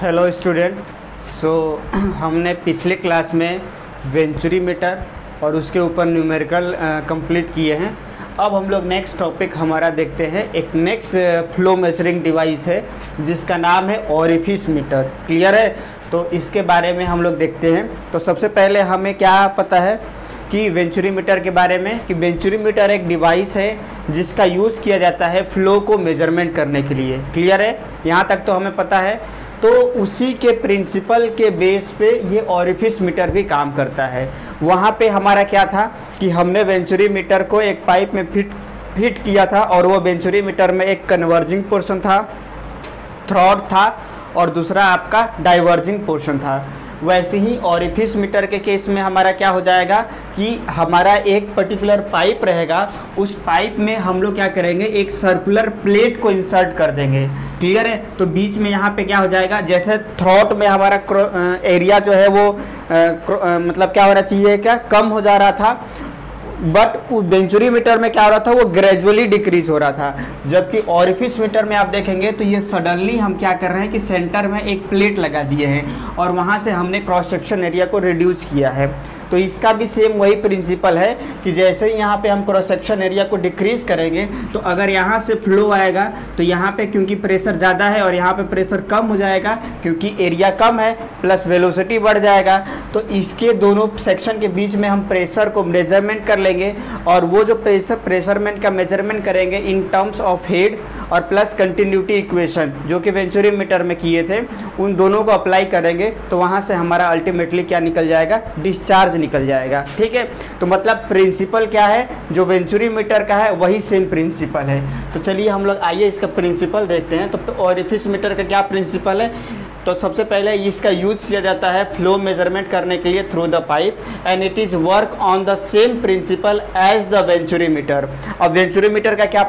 Hello student. हमने पिछले class में वेंचुरी मीटर और उसके ऊपर न्यूमेरिकल कंप्लीट किए हैं। अब हम लोग नेक्स्ट टॉपिक हमारा देखते हैं। एक नेक्स्ट फ्लो मेजरिंग डिवाइस है जिसका नाम है ओरिफिस मीटर। क्लियर है? तो इसके बारे में हम लोग देखते हैं। तो सबसे पहले हमें क्या पता है कि वेंचुरी मीटर के बारे में, कि वेंचुरी मीटर एक डिवाइस है जिसका यूज़ किया जाता है फ्लो को मेजरमेंट करने के लिए। क्लियर है? यहाँ तक तो हमें पता है। तो उसी के प्रिंसिपल के बेस पे ये ओरिफिस मीटर भी काम करता है। वहाँ पे हमारा क्या था कि हमने वेंचुरी मीटर को एक पाइप में फिट किया था और वो वेंचुरी मीटर में एक कन्वर्जिंग पोर्शन था, थ्रॉड था, और दूसरा आपका डाइवर्जिंग पोर्शन था। वैसे ही ओरिफिस मीटर के केस में हमारा क्या हो जाएगा कि हमारा एक पर्टिकुलर पाइप रहेगा, उस पाइप में हम लोग क्या करेंगे, एक सर्कुलर प्लेट को इंसर्ट कर देंगे। क्लियर है? तो बीच में यहाँ पे क्या हो जाएगा, जैसे थ्रॉट में हमारा एरिया जो है वो मतलब क्या हो रहा चाहिए, क्या कम हो जा रहा था, बट वेंचुरी मीटर में क्या हो रहा था, वो ग्रेजुअली डिक्रीज हो रहा था। जबकि ओरिफिस मीटर में आप देखेंगे तो ये सडनली हम क्या कर रहे हैं कि सेंटर में एक प्लेट लगा दिए हैं और वहाँ से हमने क्रॉस सेक्शन एरिया को रिड्यूस किया है। तो इसका भी सेम वही प्रिंसिपल है कि जैसे ही यहाँ पे हम क्रॉस सेक्शन एरिया को डिक्रीज करेंगे तो अगर यहाँ से फ्लो आएगा तो यहाँ पे क्योंकि प्रेशर ज़्यादा है और यहाँ पे प्रेशर कम हो जाएगा क्योंकि एरिया कम है, प्लस वेलोसिटी बढ़ जाएगा। तो इसके दोनों सेक्शन के बीच में हम प्रेशर को मेजरमेंट कर लेंगे और वो जो प्रेशरमेंट का मेजरमेंट करेंगे इन टर्म्स ऑफ हेड और प्लस कंटिन्यूटी इक्वेशन जो कि वेंचुरी मीटर में किए थे, उन दोनों को अप्लाई करेंगे तो वहाँ से हमारा अल्टीमेटली क्या निकल जाएगा, डिस्चार्ज निकल जाएगा। ठीक है? तो मतलब प्रिंसिपल क्या है, जो वेंचुरी मीटर का है वही सेम प्रिंसिपल है। तो चलिए हम लोग आइए इसका प्रिंसिपल देखते हैं। तो ओरिफिस मीटर का क्या प्रिंसिपल है? तो सबसे पहले इसका यूज किया जाता है फ्लो मेजरमेंट करने के लिए through the pipe and it is work on the same principle as the venturi meter. अब वेंचुरी मीटर का क्या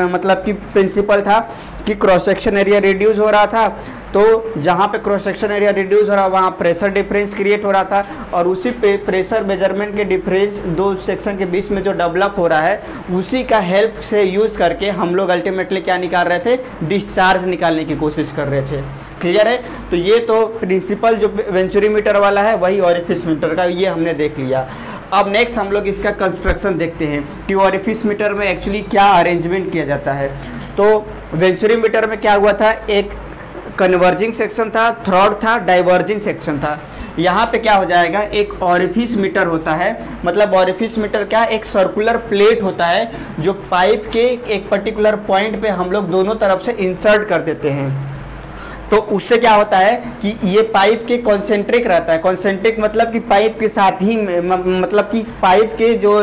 मतलब कि प्रिंसिपल था कि क्रॉस सेक्शन एरिया रिड्यूस हो रहा था, तो जहाँ पे क्रॉस सेक्शन एरिया रिड्यूस हो रहा वहाँ प्रेशर डिफरेंस क्रिएट हो रहा था और उसी प्रेशर मेजरमेंट के डिफरेंस दो सेक्शन के बीच में जो डेवलप हो रहा है उसी का हेल्प से यूज़ करके हम लोग अल्टीमेटली क्या निकाल रहे थे, डिस्चार्ज निकालने की कोशिश कर रहे थे। क्लियर है? तो ये तो प्रिंसिपल जो वेंचुरी मीटर वाला है वही ओरिफिस मीटर का, ये हमने देख लिया। अब नेक्स्ट हम लोग इसका कंस्ट्रक्शन देखते हैं कि ओरिफिस मीटर में एक्चुअली क्या अरेंजमेंट किया जाता है। तो वेंचुरी मीटर में क्या हुआ था, एक कन्वर्जिंग सेक्शन था, थ्रॉड था, डाइवर्जिंग सेक्शन था। यहाँ पे क्या हो जाएगा, एक ओरिफिस मीटर होता है। मतलब ओरिफिस मीटर क्या, एक सर्कुलर प्लेट होता है जो पाइप के एक पर्टिकुलर पॉइंट पे हम लोग दोनों तरफ से इंसर्ट कर देते हैं। तो उससे क्या होता है कि ये पाइप के कॉन्सेंट्रिक रहता है। कॉन्सेंट्रिक मतलब कि पाइप के साथ ही मतलब कि पाइप के जो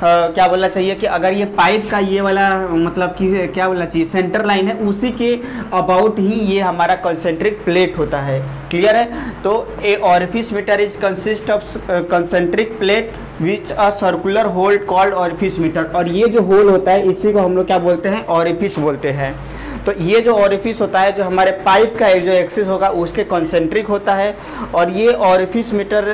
क्या बोलना चाहिए कि अगर ये पाइप का ये वाला मतलब कि क्या बोलना चाहिए, सेंटर लाइन है, उसी के अबाउट ही ये हमारा कॉन्सेंट्रिक प्लेट होता है। क्लियर है? तो a orifice meter is consist of concentric plate which a circular hole called orifice meter. और ये जो होल होता है इसी को हम लोग क्या बोलते हैं, ओरिफिस बोलते हैं। तो ये जो ओरिफिस होता है, जो हमारे पाइप का जो एक्सिस होगा उसके कॉन्सेंट्रिक होता है। और ये ओरिफिस मीटर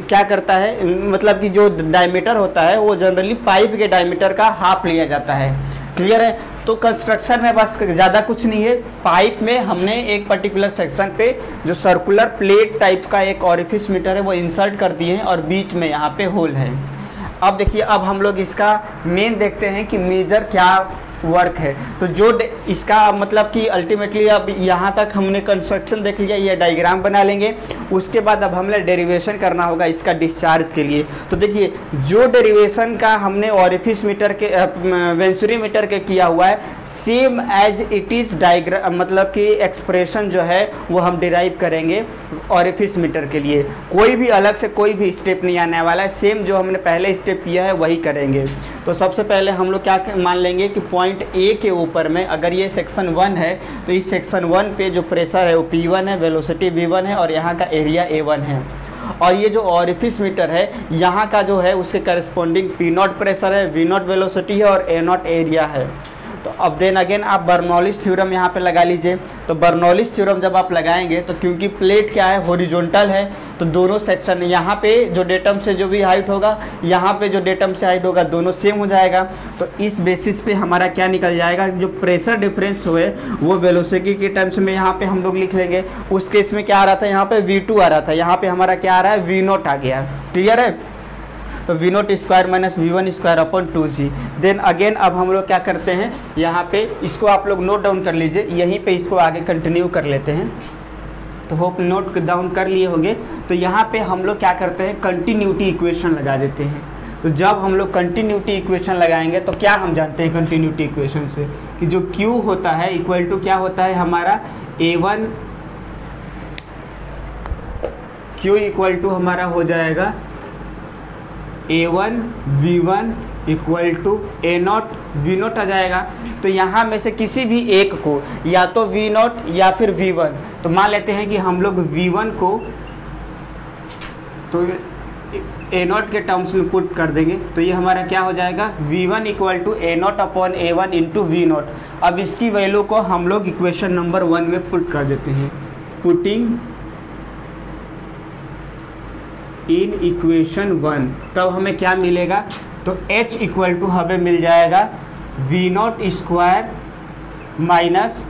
क्या करता है, मतलब कि जो डायमीटर होता है वो जनरली पाइप के डायमीटर का हाफ लिया जाता है। क्लियर है? तो कंस्ट्रक्शन में बस ज़्यादा कुछ नहीं है। पाइप में हमने एक पर्टिकुलर सेक्शन पे जो सर्कुलर प्लेट टाइप का एक ओरिफिस मीटर है वो इंसर्ट कर दिए हैं और बीच में यहाँ पे होल है। अब देखिए, अब हम लोग इसका मेन देखते हैं कि मेजर क्या वर्क है। तो जो इसका मतलब कि अल्टीमेटली अब यहाँ तक हमने कंस्ट्रक्शन देख लिया, ये डायग्राम बना लेंगे। उसके बाद अब हमें डेरिवेशन करना होगा इसका डिस्चार्ज के लिए। तो देखिए, जो डेरिवेशन का हमने ओरिफिस मीटर के वेंचुरी मीटर के किया हुआ है, same as it is diagram मतलब कि एक्सप्रेशन जो है वो हम डिराइव करेंगे ओरिफिस मीटर के लिए। कोई भी अलग से कोई भी स्टेप नहीं आने वाला है, सेम जो हमने पहले स्टेप किया है वही करेंगे। तो सबसे पहले हम लोग क्या मान लेंगे कि पॉइंट ए के ऊपर में अगर ये सेक्शन 1 है तो इस सेक्शन 1 पे जो प्रेशर है वो P1 है, वेलोसिटी V1 है और यहाँ का एरिया A1 है। और ये जो ओरिफिस मीटर है यहाँ का जो है उसके करस्पॉन्डिंग P0 प्रेशर है, V0 वेलोसिटी है और A0 एरिया है। तो अब देन अगेन आप बर्नौलीज थ्योरम यहाँ पे लगा लीजिए। तो बर्नौलीज थ्योरम जब आप लगाएंगे तो क्योंकि प्लेट क्या है, हॉरिजॉन्टल है, तो दोनों सेक्शन यहाँ पे जो डेटम से जो भी हाइट होगा, यहाँ पे जो डेटम से हाइट होगा, दोनों सेम हो जाएगा। तो इस बेसिस पे हमारा क्या निकल जाएगा, जो प्रेशर डिफरेंस हुए वो वेलोसिटी के टर्म्स में यहाँ पे हम लोग लिख लेंगे। उस केस में क्या आ रहा था, यहाँ पे V2 आ रहा था, यहाँ पे हमारा क्या आ रहा है, V0 आ गया। क्लियर है? तो V0 square minus V1 square upon 2G। Then again अब हम लोग क्या करते हैं, यहाँ पे इसको आप लोग नोट डाउन कर लीजिए, यहीं पे इसको आगे कंटिन्यू कर लेते हैं। तो होप नोट डाउन कर लिए होंगे। तो यहाँ पे हम लोग क्या करते हैं, कंटिन्यूटी इक्वेशन लगा देते हैं। तो जब हम लोग कंटिन्यूटी इक्वेशन लगाएंगे तो क्या हम जानते हैं कंटिन्यूटी इक्वेशन से, कि जो Q होता है इक्वल टू क्या होता है हमारा A1, Q इक्वल टू हमारा हो जाएगा A1 V1 equal to A0 V0 आ जाएगा। तो यहाँ में से किसी भी एक को, या तो V0 या फिर V1, तो मान लेते हैं कि हम लोग V1 को तो A0 के टर्म्स में पुट कर देंगे। तो ये हमारा क्या हो जाएगा, V1 equal to A0 upon A1 into V0। अब इसकी वैल्यू को हम लोग इक्वेशन नंबर 1 में पुट कर देते हैं। पुटिंग इन इक्वेशन 1, तब हमें क्या मिलेगा, तो H इक्वल टू हमें मिल जाएगा V0 स्क्वायर माइनस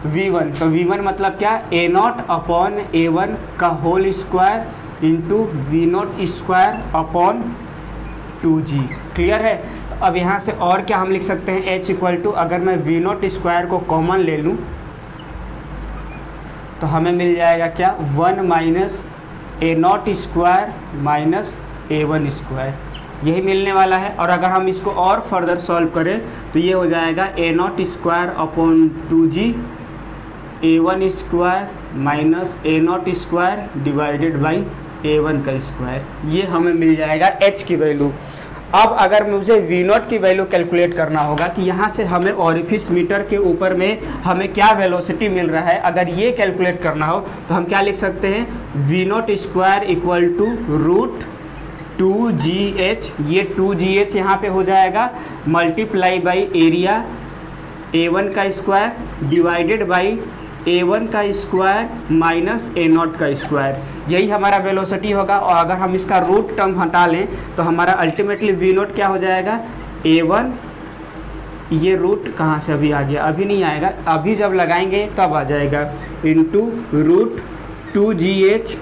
V1। तो V1 मतलब क्या, A0 अपॉन A1 का whole square into V0 square upon 2G। Clear है? तो अब यहाँ से और क्या हम लिख सकते हैं, H इक्वल टू, अगर मैं V0 स्क्वायर को कॉमन ले लूँ तो हमें मिल जाएगा क्या, 1 minus A0 square minus A1 square, यही मिलने वाला है। और अगर हम इसको और फर्दर सॉल्व करें तो ये हो जाएगा A0 square upon 2G A1 square minus A0 square divided by A1 का स्क्वायर, ये हमें मिल जाएगा H की वैल्यू। अब अगर मुझे V0 की वैल्यू कैलकुलेट करना होगा कि यहाँ से हमें ऑरिफिस मीटर के ऊपर में हमें क्या वेलोसिटी मिल रहा है, अगर ये कैलकुलेट करना हो तो हम क्या लिख सकते हैं, V0 square equal to root 2GH, ये 2GH यहाँ पे हो जाएगा मल्टीप्लाई बाई एरिया A1 का स्क्वायर डिवाइडेड बाई A1 का स्क्वायर माइनस A0 का स्क्वायर, यही हमारा वेलोसिटी होगा। और अगर हम इसका रूट टर्म हटा लें तो हमारा अल्टीमेटली V0 क्या हो जाएगा, A1, ये रूट कहाँ से अभी आ गया, अभी नहीं आएगा, अभी जब लगाएंगे तब आ जाएगा, into root 2GH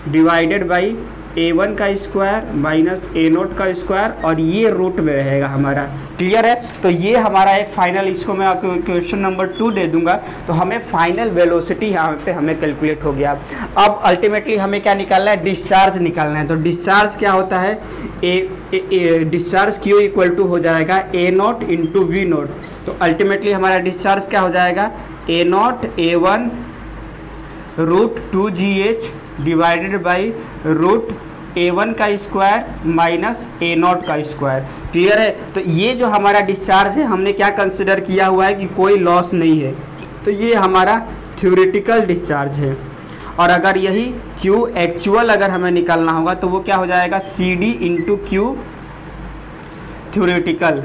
divided by A1 का स्क्वायर माइनस A0 का स्क्वायर, और ये रूट में रहेगा हमारा। क्लियर है? तो ये हमारा एक फाइनल, इसको मैं आपको क्वेश्चन नंबर 2 दे दूंगा। तो हमें फाइनल वेलोसिटी यहाँ पे हमें कैलकुलेट हो गया। अब अल्टीमेटली हमें क्या निकालना है, डिस्चार्ज निकालना है। तो डिस्चार्ज क्या होता है, डिस्चार्ज Q इक्वल टू हो जाएगा A0 इंटू V0। तो अल्टीमेटली हमारा डिस्चार्ज क्या हो जाएगा, A0 A1 root 2GH divided by root A1 का स्क्वायर माइनस A0 का स्क्वायर। क्लियर है? तो ये जो हमारा डिस्चार्ज है हमने क्या कंसिडर किया हुआ है कि कोई लॉस नहीं है, तो ये हमारा थ्योरेटिकल डिस्चार्ज है। और अगर यही Q एक्चुअल अगर हमें निकालना होगा तो वो क्या हो जाएगा, CD इंटू Q थ्योरेटिकल।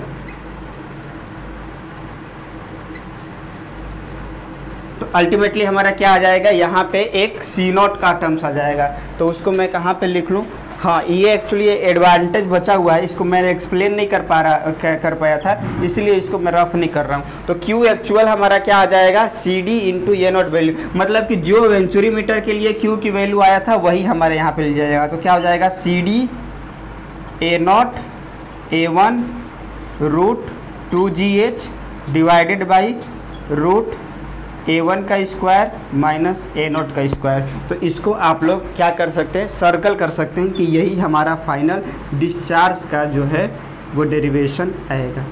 तो अल्टीमेटली हमारा क्या आ जाएगा, यहाँ पे एक C0 का टर्म्स आ जाएगा। तो उसको मैं कहाँ पे लिख लूँ, हाँ ये एक्चुअली एडवांटेज बचा हुआ है, इसको मैंने एक्सप्लेन नहीं कर पाया था, इसलिए इसको मैं रफ नहीं कर रहा हूँ। तो Q एक्चुअल हमारा क्या आ जाएगा, CD इंटू A0 वैल्यू, मतलब कि जो वेंचुरी मीटर के लिए Q की वैल्यू आया था वही हमारे यहाँ पे मिल जाएगा। तो क्या हो जाएगा, CD A0 A1 root 2GH divided by root A1 का स्क्वायर माइनस A0 का स्क्वायर। तो इसको आप लोग क्या कर सकते हैं, सर्कल कर सकते हैं कि यही हमारा फाइनल डिस्चार्ज का जो है वो डेरिवेशन आएगा।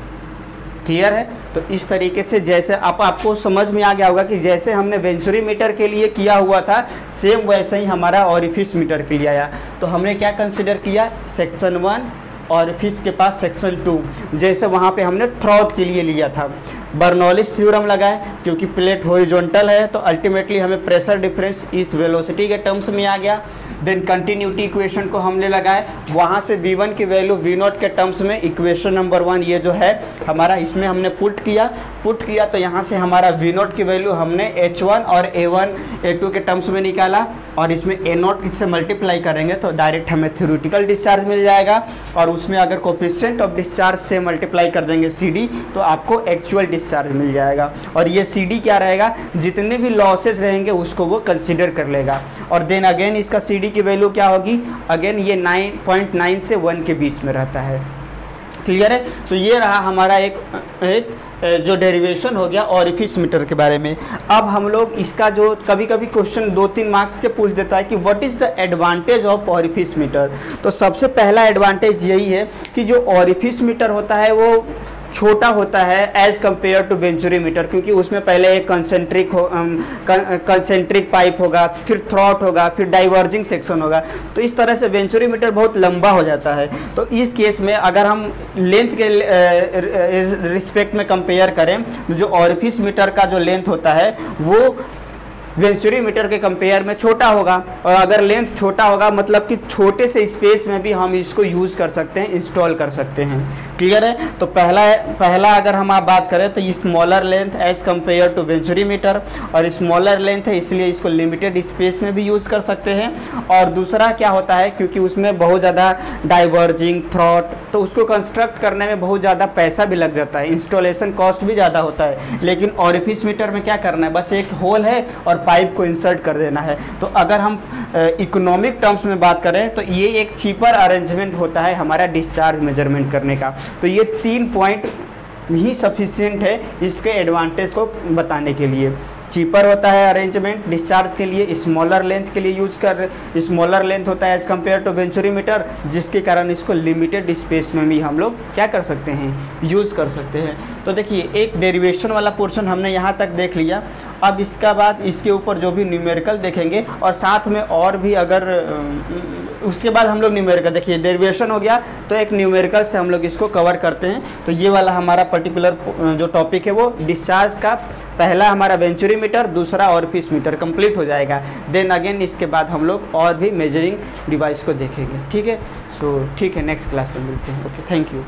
क्लियर है? तो इस तरीके से जैसे आपको समझ में आ गया होगा कि जैसे हमने वेंचुरी मीटर के लिए किया हुआ था सेम वैसे ही हमारा ऑरिफिस मीटर के लिए आया। तो हमने क्या कंसिडर किया, सेक्शन 1 और फिश के पास सेक्शन 2, जैसे वहाँ पे हमने थ्रॉट के लिए लिया था। बर्नौलीज थ्योरम लगाए क्योंकि प्लेट हॉरिजॉन्टल है, तो अल्टीमेटली हमें प्रेशर डिफरेंस इस वेलोसिटी के टर्म्स में आ गया। देन कंटिन्यूटी इक्वेशन को हमने लगाए, वहाँ से V1 की वैल्यू V0 के टर्म्स में इक्वेशन नंबर 1 ये जो है हमारा इसमें हमने पुट किया तो यहाँ से हमारा V0 की वैल्यू हमने H1 और A1 A2 के टर्म्स में निकाला और इसमें A0 से मल्टीप्लाई करेंगे तो डायरेक्ट हमें थ्योरेटिकल डिस्चार्ज मिल जाएगा और उसमें अगर कोफिशिएंट ऑफ डिस्चार्ज से मल्टीप्लाई कर देंगे CD तो आपको एक्चुअल डिस्चार्ज मिल जाएगा। और ये CD क्या रहेगा, जितने भी लॉसेज रहेंगे उसको वो कंसिडर कर लेगा। और देन अगेन इसका CD की वैल्यू क्या होगी, अगेन ये 9.9 से 1 के बीच में रहता है। क्लियर है। तो ये रहा हमारा एक जो डेरिवेशन हो गया ऑरिफिस मीटर के बारे में। अब हम लोग इसका जो कभी कभी क्वेश्चन 2-3 मार्क्स के पूछ देता है कि what is the advantage of orifice meter. तो सबसे पहला एडवांटेज यही है कि जो ऑरिफिस मीटर होता है वो छोटा होता है as compare to venturi meter, क्योंकि उसमें पहले एक कंसेंट्रिक पाइप होगा, फिर थ्रॉट होगा, फिर डाइवर्जिंग सेक्शन होगा। तो इस तरह से वेंचुरी मीटर बहुत लंबा हो जाता है। तो इस केस में अगर हम लेंथ के रिस्पेक्ट में कंपेयर करें तो जो ऑरिफिस मीटर का जो लेंथ होता है वो वेंचुरी मीटर के कंपेयर में छोटा होगा। और अगर लेंथ छोटा होगा मतलब कि छोटे से स्पेस में भी हम इसको यूज़ कर सकते हैं, इंस्टॉल कर सकते हैं। क्लियर है। तो पहला अगर हम आप बात करें तो smaller length as compare to venturi meter, और स्मॉलर लेंथ है इसलिए इसको लिमिटेड स्पेस में भी यूज़ कर सकते हैं। और दूसरा क्या होता है, क्योंकि उसमें बहुत ज़्यादा डाइवर्जिंग थ्रॉट, तो उसको कंस्ट्रक्ट करने में बहुत ज़्यादा पैसा भी लग जाता है, इंस्टॉलेशन कॉस्ट भी ज़्यादा होता है। लेकिन ऑरिफिस मीटर में क्या करना है, बस एक होल है और पाइप को इंसर्ट कर देना है। तो अगर हम इकोनॉमिक टर्म्स में बात करें तो ये एक चीपर अरेंजमेंट होता है हमारा डिस्चार्ज मेजरमेंट करने का। तो ये 3 पॉइंट ही सफिशिएंट है इसके एडवांटेज को बताने के लिए। चीपर होता है अरेंजमेंट डिस्चार्ज के लिए, स्मॉलर लेंथ के लिए स्मॉलर लेंथ होता है as compare to venturi meter, जिसके कारण इसको लिमिटेड स्पेस में भी हम लोग क्या कर सकते हैं, यूज़ कर सकते हैं। तो देखिए एक डेरिवेशन वाला पोर्शन हमने यहाँ तक देख लिया। अब इसका बाद इसके ऊपर जो भी न्यूमेरिकल देखेंगे और साथ में और भी अगर उसके बाद हम लोग न्यूमेरिकल, देखिए डेरिवेशन हो गया तो एक न्यूमेरिकल से हम लोग इसको कवर करते हैं। तो ये वाला हमारा पर्टिकुलर जो टॉपिक है वो डिस्चार्ज का, पहला हमारा वेंचुरी मीटर, दूसरा ऑरिफिस मीटर कंप्लीट हो जाएगा। देन अगेन इसके बाद हम लोग और भी मेजरिंग डिवाइस को देखेंगे। ठीक है। सो ठीक है, नेक्स्ट क्लास में मिलते हैं। Okay, thank you.